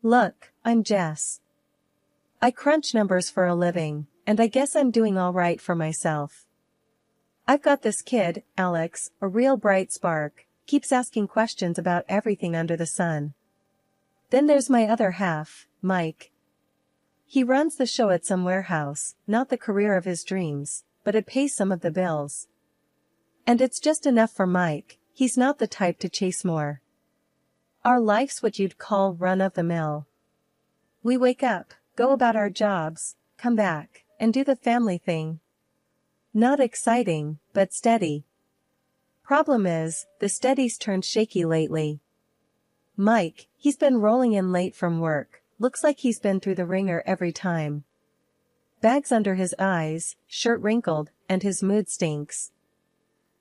Look, I'm Jess. I crunch numbers for a living, and I guess I'm doing all right for myself. I've got this kid, Alex, a real bright spark, keeps asking questions about everything under the sun. Then there's my other half, Mike. He runs the show at some warehouse, not the career of his dreams, but it pays some of the bills. And it's just enough for Mike, he's not the type to chase more. Our life's what you'd call run-of-the-mill. We wake up, go about our jobs, come back, and do the family thing. Not exciting, but steady. Problem is, the steady's turned shaky lately. Mike, he's been rolling in late from work, looks like he's been through the ringer every time. Bags under his eyes, shirt wrinkled, and his mood stinks.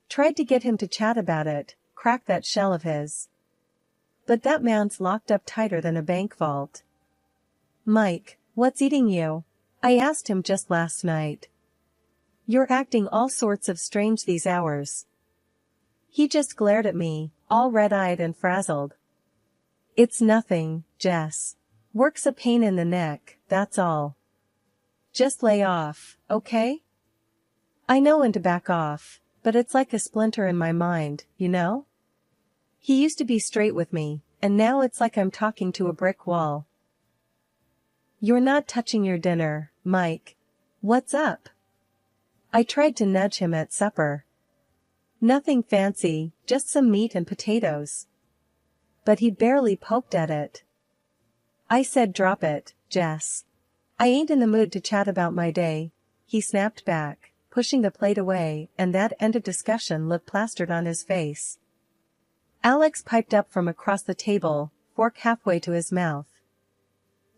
Tried to get him to chat about it, crack that shell of his. But that man's locked up tighter than a bank vault. Mike, what's eating you? I asked him just last night. You're acting all sorts of strange these hours. He just glared at me, all red-eyed and frazzled. It's nothing, Jess. Work's a pain in the neck, that's all. Just lay off, okay? I know when to back off, but it's like a splinter in my mind, you know? He used to be straight with me, and now it's like I'm talking to a brick wall. You're not touching your dinner, Mike. What's up? I tried to nudge him at supper. Nothing fancy, just some meat and potatoes. But he barely poked at it. I said drop it, Jess. I ain't in the mood to chat about my day, he snapped back, pushing the plate away, and that end of discussion looked plastered on his face. Alex piped up from across the table, fork halfway to his mouth.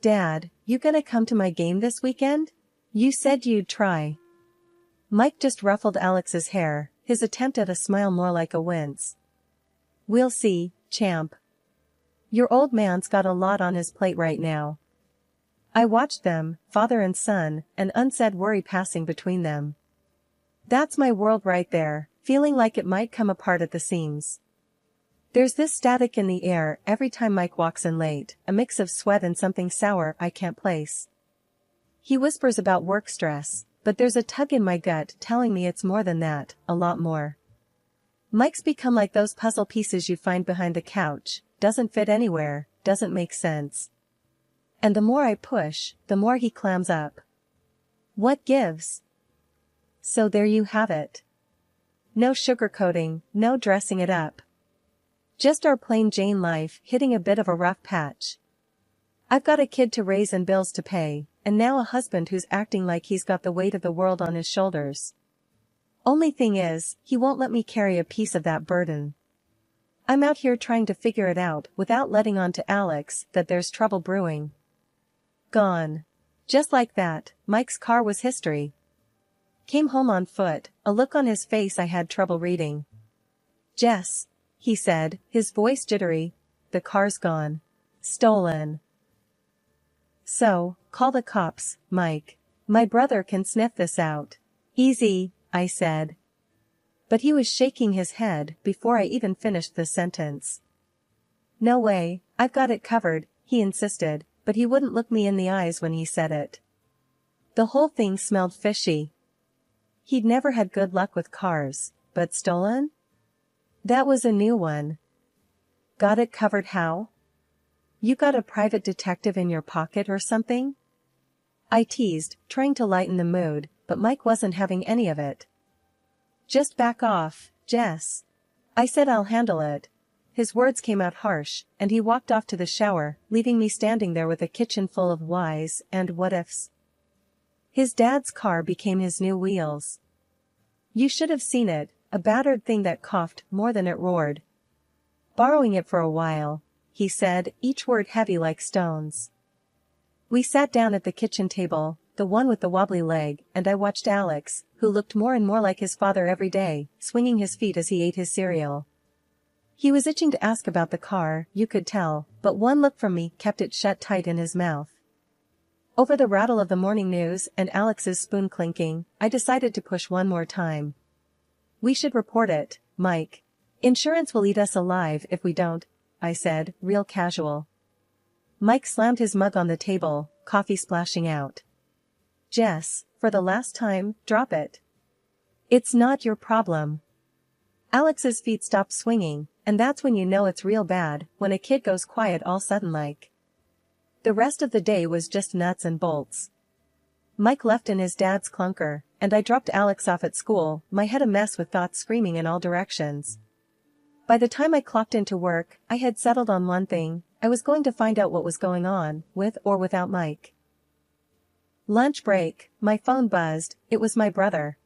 Dad, you gonna come to my game this weekend? You said you'd try. Mike just ruffled Alex's hair, his attempt at a smile more like a wince. We'll see, champ. Your old man's got a lot on his plate right now. I watched them, father and son, an unsaid worry passing between them. That's my world right there, feeling like it might come apart at the seams. There's this static in the air every time Mike walks in late, a mix of sweat and something sour I can't place. He whispers about work stress, but there's a tug in my gut telling me it's more than that, a lot more. Mike's become like those puzzle pieces you find behind the couch, doesn't fit anywhere, doesn't make sense. And the more I push, the more he clams up. What gives? So there you have it. No sugarcoating, no dressing it up. Just our plain Jane life hitting a bit of a rough patch. I've got a kid to raise and bills to pay, and now a husband who's acting like he's got the weight of the world on his shoulders. Only thing is, he won't let me carry a piece of that burden. I'm out here trying to figure it out without letting on to Alex that there's trouble brewing. Gone. Just like that, Mike's car was history. Came home on foot, a look on his face I had trouble reading. Jess, he said, his voice jittery, the car's gone. Stolen. So, call the cops, Mike. My brother can sniff this out. Easy, I said. But he was shaking his head before I even finished the sentence. No way, I've got it covered, he insisted, but he wouldn't look me in the eyes when he said it. The whole thing smelled fishy. He'd never had good luck with cars, but stolen? That was a new one. Got it covered how? You got a private detective in your pocket or something? I teased, trying to lighten the mood, but Mike wasn't having any of it. Just back off, Jess. I said I'll handle it. His words came out harsh, and he walked off to the shower, leaving me standing there with a kitchen full of whys and what-ifs. His dad's car became his new wheels. You should have seen it, a battered thing that coughed more than it roared. Borrowing it for a while, he said, each word heavy like stones. We sat down at the kitchen table, the one with the wobbly leg, and I watched Alex, who looked more and more like his father every day, swinging his feet as he ate his cereal. He was itching to ask about the car, you could tell, but one look from me kept it shut tight in his mouth. Over the rattle of the morning news and Alex's spoon clinking, I decided to push one more time. We should report it, Mike. Insurance will eat us alive if we don't, I said, real casual. Mike slammed his mug on the table, coffee splashing out. Jess, for the last time, drop it. It's not your problem. Alex's feet stopped swinging, and that's when you know it's real bad, when a kid goes quiet all sudden like. The rest of the day was just nuts and bolts. Mike left in his dad's clunker, and I dropped Alex off at school, my head a mess with thoughts screaming in all directions. By the time I clocked into work, I had settled on one thing: I was going to find out what was going on, with or without Mike. Lunch break, my phone buzzed, it was my brother.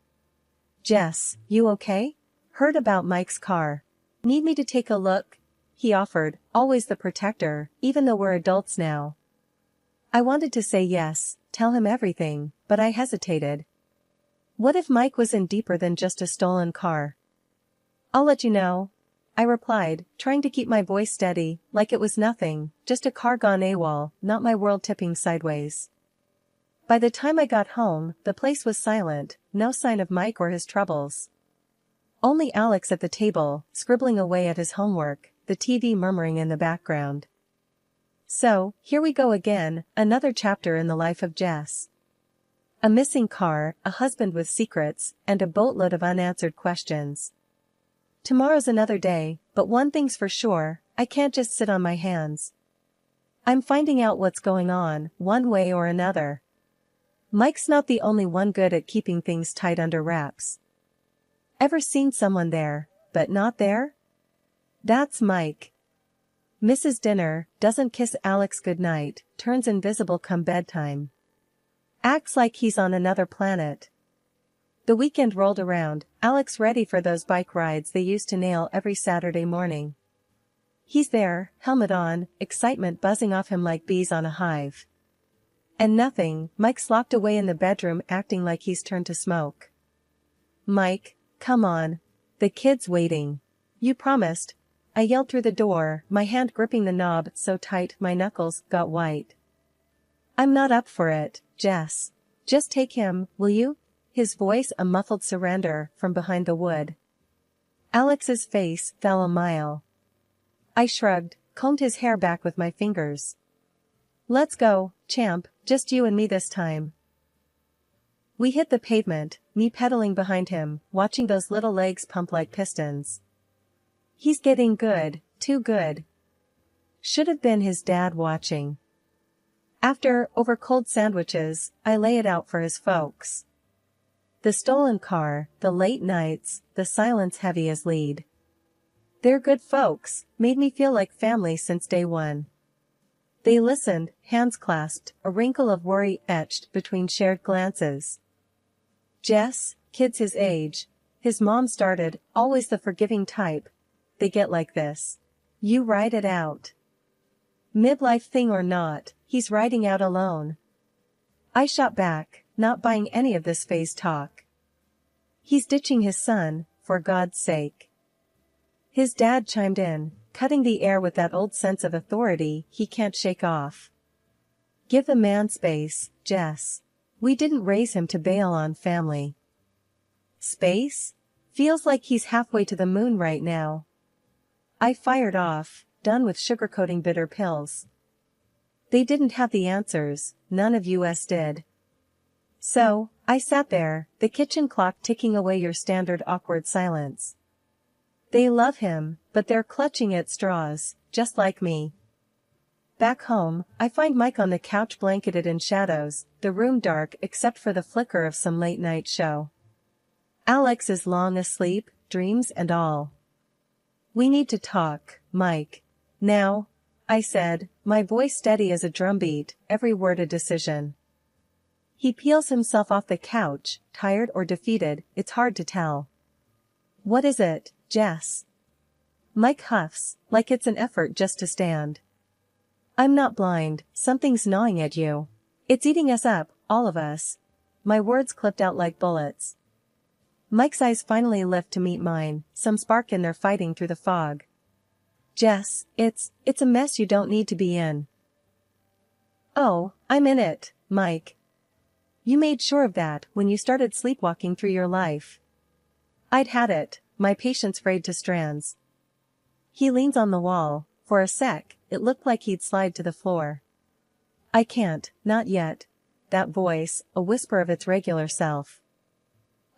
Jess, you okay? Heard about Mike's car. Need me to take a look? He offered, always the protector, even though we're adults now. I wanted to say yes, tell him everything, but I hesitated. What if Mike was in deeper than just a stolen car? I'll let you know, I replied, trying to keep my voice steady, like it was nothing, just a car gone AWOL, not my world tipping sideways. By the time I got home, the place was silent, no sign of Mike or his troubles. Only Alex at the table, scribbling away at his homework, the TV murmuring in the background. So, here we go again, another chapter in the life of Jess. A missing car, a husband with secrets, and a boatload of unanswered questions. Tomorrow's another day, but one thing's for sure, I can't just sit on my hands. I'm finding out what's going on, one way or another. Mike's not the only one good at keeping things tight under wraps. Ever seen someone there, but not there? That's Mike. Misses dinner, doesn't kiss Alex goodnight, turns invisible come bedtime. Acts like he's on another planet. The weekend rolled around, Alex ready for those bike rides they used to nail every Saturday morning. He's there, helmet on, excitement buzzing off him like bees on a hive. And nothing, Mike's locked away in the bedroom acting like he's turned to smoke. Mike, come on. The kid's waiting. You promised. I yelled through the door, my hand gripping the knob so tight my knuckles got white. I'm not up for it, Jess. Just take him, will you? His voice a muffled surrender from behind the wood. Alex's face fell a mile. I shrugged, combed his hair back with my fingers. Let's go, champ, just you and me this time. We hit the pavement, me pedaling behind him, watching those little legs pump like pistons. He's getting good, too good. Should have been his dad watching. After, over cold sandwiches, I lay it out for his folks. The stolen car, the late nights, the silence heavy as lead. They're good folks, made me feel like family since day one. They listened, hands clasped, a wrinkle of worry etched between shared glances. Jess, kids his age, his mom started, always the forgiving type. They get like this. You ride it out. Midlife thing or not, he's riding out alone. I shot back, not buying any of this phase talk. He's ditching his son, for God's sake. His dad chimed in, cutting the air with that old sense of authority he can't shake off. Give the man space, Jess. We didn't raise him to bail on family. Space? Feels like he's halfway to the moon right now. I fired off, done with sugarcoating bitter pills. They didn't have the answers, none of us did. So, I sat there, the kitchen clock ticking away your standard awkward silence. They love him, but they're clutching at straws, just like me. Back home, I find Mike on the couch blanketed in shadows, the room dark except for the flicker of some late-night show. Alex is long asleep, dreams and all. We need to talk, Mike. Now, I said, my voice steady as a drumbeat, every word a decision. He peels himself off the couch, tired or defeated, it's hard to tell. What is it, Jess? Mike huffs, like it's an effort just to stand. I'm not blind, something's gnawing at you. It's eating us up, all of us. My words clipped out like bullets. Mike's eyes finally lift to meet mine, some spark in their fighting through the fog. Jess, it's a mess you don't need to be in. Oh, I'm in it, Mike. You made sure of that when you started sleepwalking through your life. I'd had it, my patience frayed to strands. He leans on the wall, for a sec, it looked like he'd slide to the floor. I can't, not yet. That voice, a whisper of its regular self.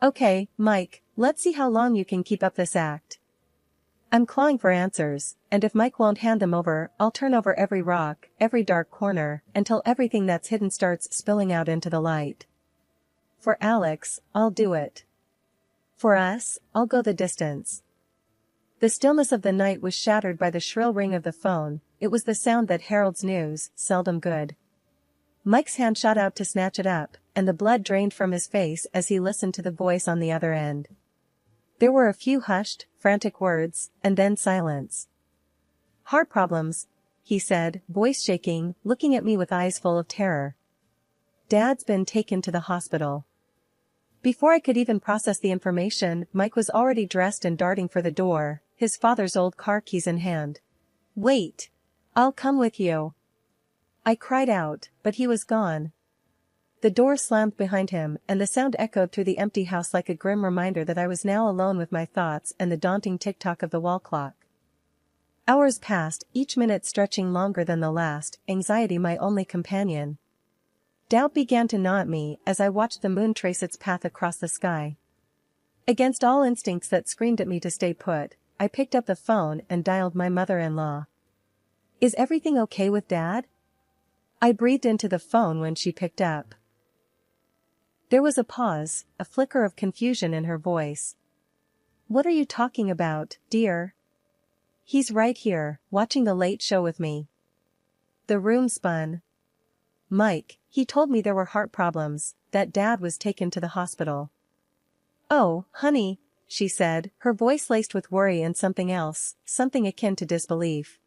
Okay, Mike, let's see how long you can keep up this act. I'm clawing for answers, and if Mike won't hand them over, I'll turn over every rock, every dark corner, until everything that's hidden starts spilling out into the light. For Alex, I'll do it. For us, I'll go the distance. The stillness of the night was shattered by the shrill ring of the phone. It was the sound that heralds news, seldom good. Mike's hand shot out to snatch it up, and the blood drained from his face as he listened to the voice on the other end. There were a few hushed, frantic words, and then silence. Heart problems, he said, voice shaking, looking at me with eyes full of terror. Dad's been taken to the hospital. Before I could even process the information, Mike was already dressed and darting for the door, his father's old car keys in hand. Wait! I'll come with you. I cried out, but he was gone. The door slammed behind him, and the sound echoed through the empty house like a grim reminder that I was now alone with my thoughts and the daunting tick-tock of the wall clock. Hours passed, each minute stretching longer than the last, anxiety my only companion. Doubt began to gnaw at me as I watched the moon trace its path across the sky. Against all instincts that screamed at me to stay put, I picked up the phone and dialed my mother-in-law. Is everything okay with Dad? I breathed into the phone when she picked up. There was a pause, a flicker of confusion in her voice. What are you talking about, dear? He's right here, watching the late show with me. The room spun. Mike, he told me there were heart problems, that Dad was taken to the hospital. Oh, honey, she said, her voice laced with worry and something else, something akin to disbelief.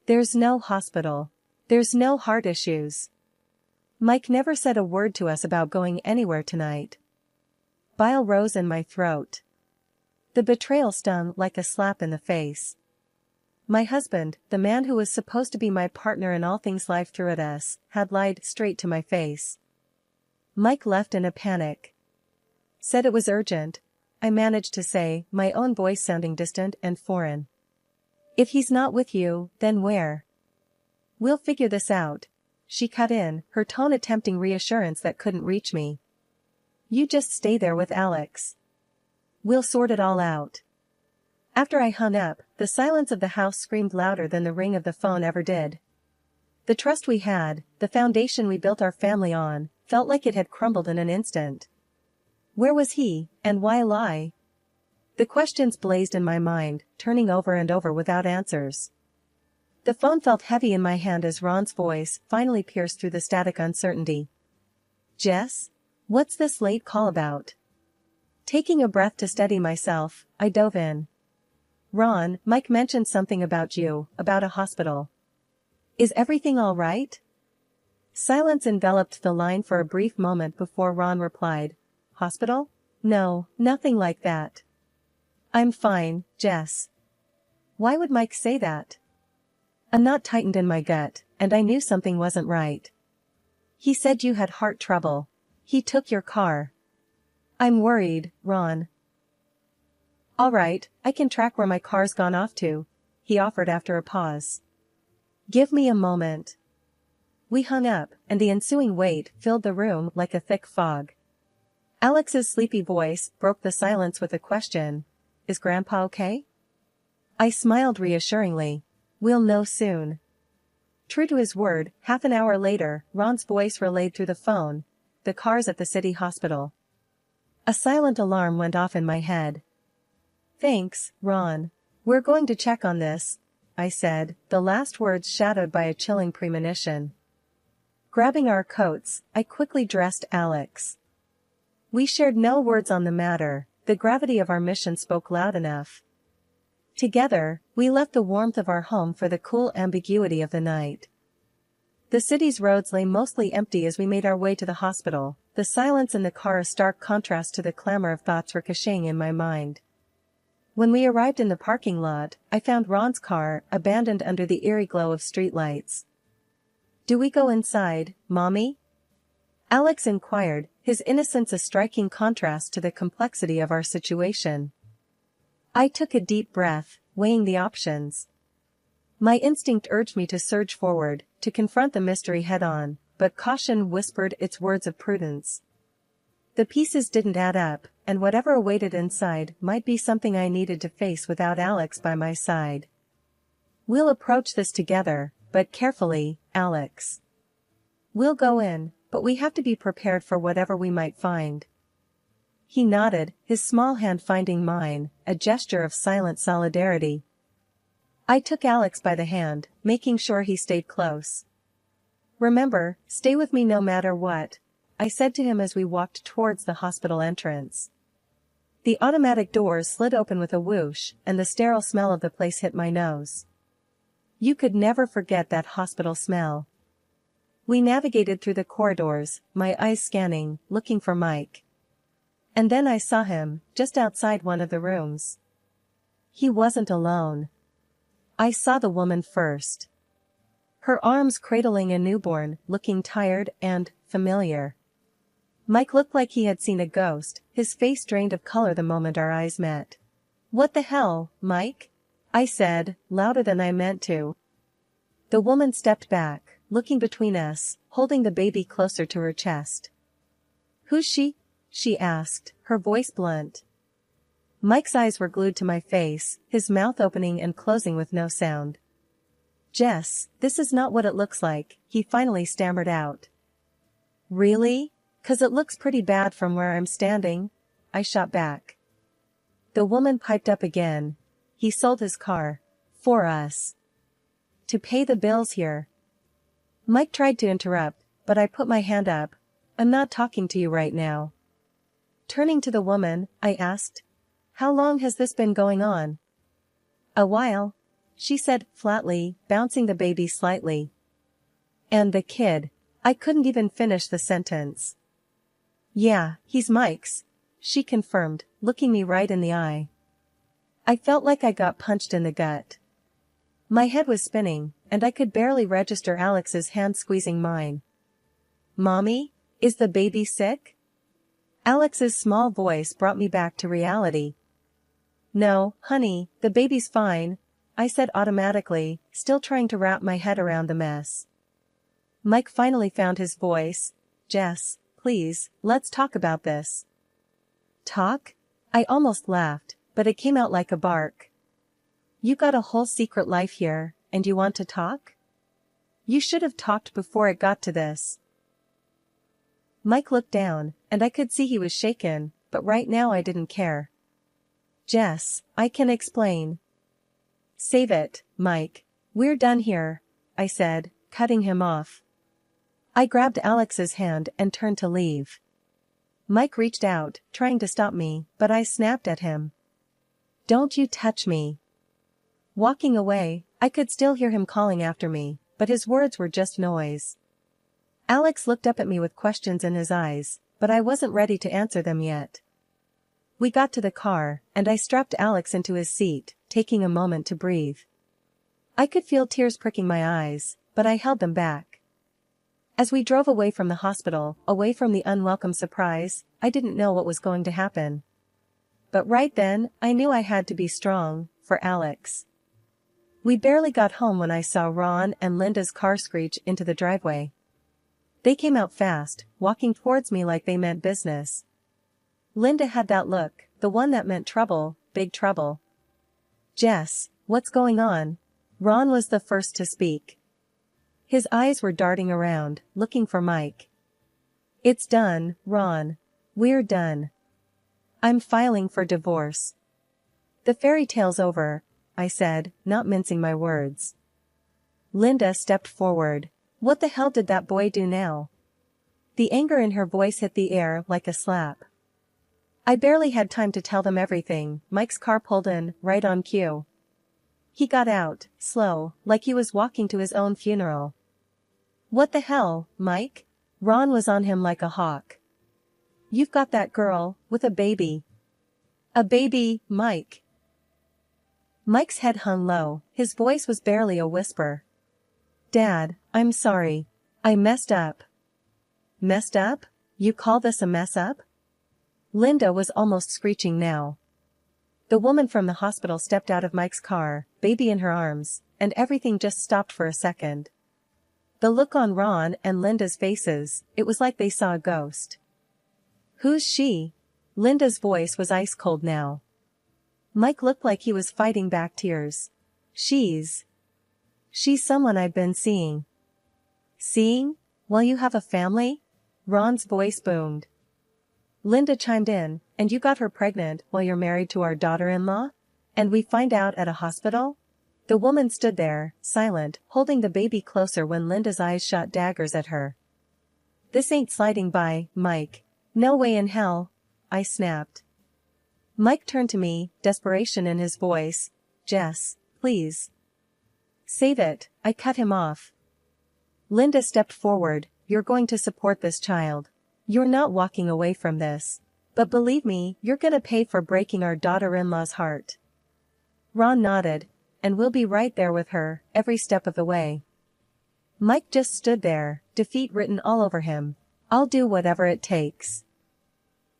There's no hospital. There's no heart issues. Mike never said a word to us about going anywhere tonight. Bile rose in my throat. The betrayal stung like a slap in the face. My husband, the man who was supposed to be my partner in all things life threw at us, had lied straight to my face. Mike left in a panic. Said it was urgent, I managed to say, my own voice sounding distant and foreign. If he's not with you, then where? We'll figure this out, she cut in, her tone attempting reassurance that couldn't reach me. You just stay there with Alex. We'll sort it all out. After I hung up, the silence of the house screamed louder than the ring of the phone ever did. The trust we had, the foundation we built our family on, felt like it had crumbled in an instant. Where was he, and why lie? The questions blazed in my mind, turning over and over without answers. The phone felt heavy in my hand as Ron's voice finally pierced through the static uncertainty. Jess? What's this late call about? Taking a breath to steady myself, I dove in. Ron, Mike mentioned something about you, about a hospital. Is everything all right? Silence enveloped the line for a brief moment before Ron replied. Hospital? No, nothing like that. I'm fine, Jess. Why would Mike say that? A knot tightened in my gut, and I knew something wasn't right. He said you had heart trouble. He took your car. I'm worried, Ron. All right, I can track where my car's gone off to, he offered after a pause. Give me a moment. We hung up, and the ensuing wait filled the room like a thick fog. Alex's sleepy voice broke the silence with a question. Is Grandpa okay? I smiled reassuringly. We'll know soon. True to his word, half an hour later, Ron's voice relayed through the phone. The car's at the city hospital. A silent alarm went off in my head. Thanks, Ron. We're going to check on this, I said, the last words shadowed by a chilling premonition. Grabbing our coats, I quickly dressed Alex. We shared no words on the matter, the gravity of our mission spoke loud enough. Together, we left the warmth of our home for the cool ambiguity of the night. The city's roads lay mostly empty as we made our way to the hospital, the silence in the car a stark contrast to the clamor of thoughts ricocheting in my mind. When we arrived in the parking lot, I found Ron's car abandoned under the eerie glow of streetlights. Do we go inside, Mommy? Alex inquired, his innocence a striking contrast to the complexity of our situation. I took a deep breath, weighing the options. My instinct urged me to surge forward, to confront the mystery head-on, but caution whispered its words of prudence. The pieces didn't add up, and whatever awaited inside might be something I needed to face without Alex by my side. We'll approach this together, but carefully, Alex. We'll go in, but we have to be prepared for whatever we might find. He nodded, his small hand finding mine, a gesture of silent solidarity. I took Alex by the hand, making sure he stayed close. Remember, stay with me no matter what, I said to him as we walked towards the hospital entrance. The automatic doors slid open with a whoosh, and the sterile smell of the place hit my nose. You could never forget that hospital smell. We navigated through the corridors, my eyes scanning, looking for Mike. And then I saw him, just outside one of the rooms. He wasn't alone. I saw the woman first. Her arms cradling a newborn, looking tired and familiar. Mike looked like he had seen a ghost, his face drained of color the moment our eyes met. "What the hell, Mike?" I said, louder than I meant to. The woman stepped back, looking between us, holding the baby closer to her chest. "Who's she?" she asked, her voice blunt. Mike's eyes were glued to my face, his mouth opening and closing with no sound. "Jess, this is not what it looks like," he finally stammered out. "Really? 'Cause it looks pretty bad from where I'm standing," I shot back. The woman piped up again. "He sold his car. For us. To pay the bills here." Mike tried to interrupt, but I put my hand up. "I'm not talking to you right now." Turning to the woman, I asked, "How long has this been going on?" "A while," she said flatly, bouncing the baby slightly. "And the kid." I couldn't even finish the sentence. "Yeah, he's Mike's," she confirmed, looking me right in the eye. I felt like I got punched in the gut. My head was spinning, and I could barely register Alex's hand squeezing mine. "Mommy, is the baby sick?" Alex's small voice brought me back to reality. "No, honey, the baby's fine," I said automatically, still trying to wrap my head around the mess. Mike finally found his voice. "Jess, please, let's talk about this." "Talk?" I almost laughed, but it came out like a bark. "You got a whole secret life here, and you want to talk? You should have talked before it got to this." Mike looked down, and I could see he was shaken, but right now I didn't care. "Jess, I can explain." "Save it, Mike. We're done here," I said, cutting him off. I grabbed Alex's hand and turned to leave. Mike reached out, trying to stop me, but I snapped at him. "Don't you touch me." Walking away, I could still hear him calling after me, but his words were just noise. Alex looked up at me with questions in his eyes, but I wasn't ready to answer them yet. We got to the car, and I strapped Alex into his seat, taking a moment to breathe. I could feel tears pricking my eyes, but I held them back. As we drove away from the hospital, away from the unwelcome surprise, I didn't know what was going to happen. But right then, I knew I had to be strong, for Alex. We barely got home when I saw Ron and Linda's car screech into the driveway. They came out fast, walking towards me like they meant business. Linda had that look, the one that meant trouble, big trouble. "Jess, what's going on?" Ron was the first to speak. His eyes were darting around, looking for Mike. "It's done, Ron. We're done. I'm filing for divorce." "The fairy tale's over," I said, not mincing my words. Linda stepped forward. "What the hell did that boy do now?" The anger in her voice hit the air like a slap. I barely had time to tell them everything. Mike's car pulled in, right on cue. He got out, slow, like he was walking to his own funeral. "What the hell, Mike?" Ron was on him like a hawk. "You've got that girl, with a baby." "A baby, Mike." Mike's head hung low, his voice was barely a whisper. "Dad, I'm sorry. I messed up." "Messed up? You call this a mess up?" Linda was almost screeching now. The woman from the hospital stepped out of Mike's car, baby in her arms, and everything just stopped for a second. The look on Ron and Linda's faces, it was like they saw a ghost. "Who's she?" Linda's voice was ice cold now. Mike looked like he was fighting back tears. She's someone I've been seeing." "Seeing? Well, you have a family?" Ron's voice boomed. Linda chimed in, "And you got her pregnant while you're married to our daughter-in-law? And we find out at a hospital?" The woman stood there, silent, holding the baby closer when Linda's eyes shot daggers at her. "This ain't sliding by, Mike." "No way in hell," I snapped. Mike turned to me, desperation in his voice. "Jess, please. Save it," I cut him off. Linda stepped forward. "You're going to support this child. You're not walking away from this. But believe me, you're gonna pay for breaking our daughter-in-law's heart." Ron nodded. "And we'll be right there with her, every step of the way." Mike just stood there, defeat written all over him. "I'll do whatever it takes."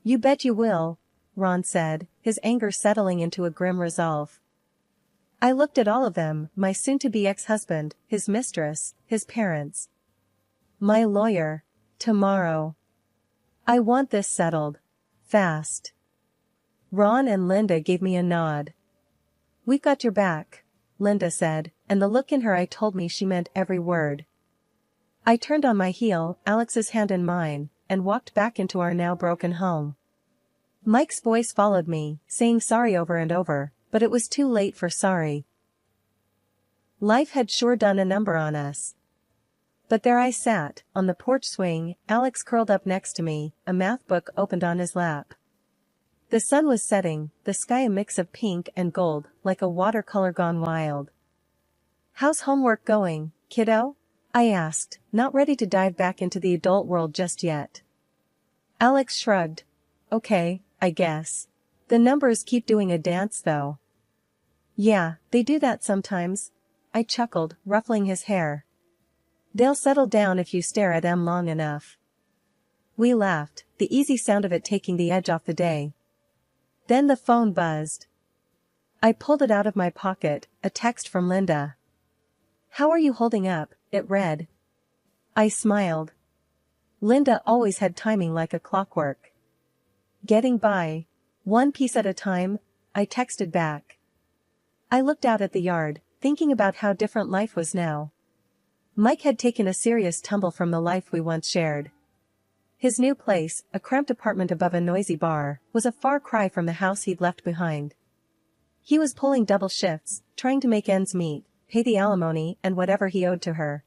"You bet you will," Ron said, his anger settling into a grim resolve. I looked at all of them, my soon-to-be ex-husband, his mistress, his parents. My lawyer. Tomorrow. I want this settled. Fast. Ron and Linda gave me a nod. "We've got your back," Linda said, and the look in her eye told me she meant every word. I turned on my heel, Alex's hand in mine, and walked back into our now broken home. Mike's voice followed me, saying sorry over and over, but it was too late for sorry. Life had sure done a number on us. But there I sat, on the porch swing, Alex curled up next to me, a math book opened on his lap. The sun was setting, the sky a mix of pink and gold, like a watercolor gone wild. "How's homework going, kiddo?" I asked, not ready to dive back into the adult world just yet. Alex shrugged. "Okay, I guess. The numbers keep doing a dance though." "Yeah, they do that sometimes," I chuckled, ruffling his hair. "They'll settle down if you stare at them long enough." We laughed, the easy sound of it taking the edge off the day. Then the phone buzzed. I pulled it out of my pocket, a text from Linda. "How are you holding up?" it read. I smiled. Linda always had timing like a clockwork. "Getting by. One piece at a time," I texted back. I looked out at the yard, thinking about how different life was now. Mike had taken a serious tumble from the life we once shared. His new place, a cramped apartment above a noisy bar, was a far cry from the house he'd left behind. He was pulling double shifts, trying to make ends meet, pay the alimony and whatever he owed to her.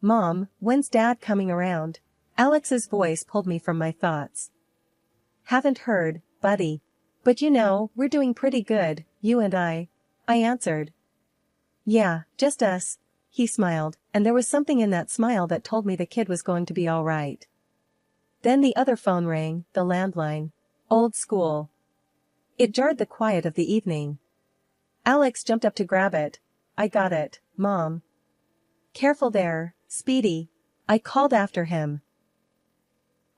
"Mom, when's Dad coming around?" Alex's voice pulled me from my thoughts. "Haven't heard, buddy. But you know, we're doing pretty good, you and I answered. "Yeah, just us." He smiled, and there was something in that smile that told me the kid was going to be all right. Then the other phone rang, the landline. Old school. It jarred the quiet of the evening. Alex jumped up to grab it. "I got it, Mom." "Careful there, Speedy," I called after him.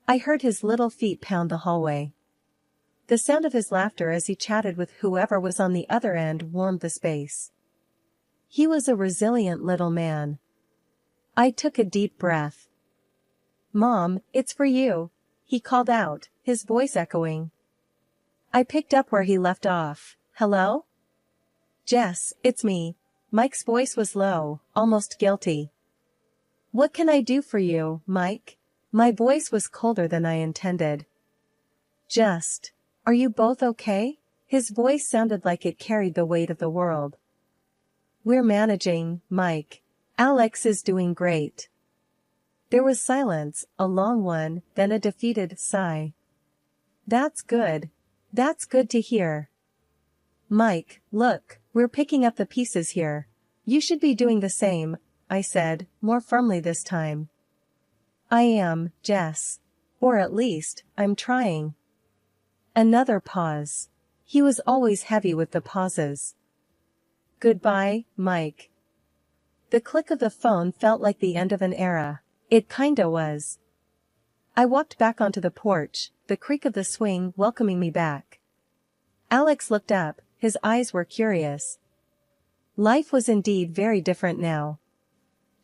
I heard his little feet pound the hallway. The sound of his laughter as he chatted with whoever was on the other end warmed the space. He was a resilient little man. I took a deep breath. "Mom, it's for you," he called out, his voice echoing. I picked up where he left off. "Hello?" "Jess, it's me." Mike's voice was low, almost guilty. "What can I do for you, Mike?" My voice was colder than I intended. Are you both okay?" His voice sounded like it carried the weight of the world. "We're managing, Mike. Alex is doing great." There was silence, a long one, then a defeated sigh. That's good. That's good to hear." "Mike, look, we're picking up the pieces here. You should be doing the same," I said, more firmly this time. "I am, Jess. Or at least, I'm trying." Another pause. He was always heavy with the pauses. "Goodbye, Mike." The click of the phone felt like the end of an era. It kinda was. I walked back onto the porch, the creak of the swing welcoming me back. Alex looked up, his eyes were curious. Life was indeed very different now.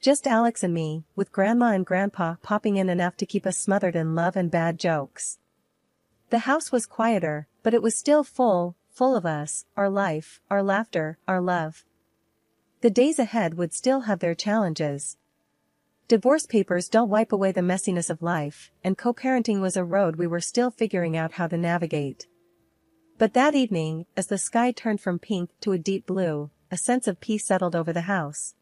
Just Alex and me, with Grandma and Grandpa popping in enough to keep us smothered in love and bad jokes. The house was quieter, but it was still full of us, our life, our laughter, our love. The days ahead would still have their challenges. Divorce papers don't wipe away the messiness of life, and co-parenting was a road we were still figuring out how to navigate. But that evening, as the sky turned from pink to a deep blue, a sense of peace settled over the house.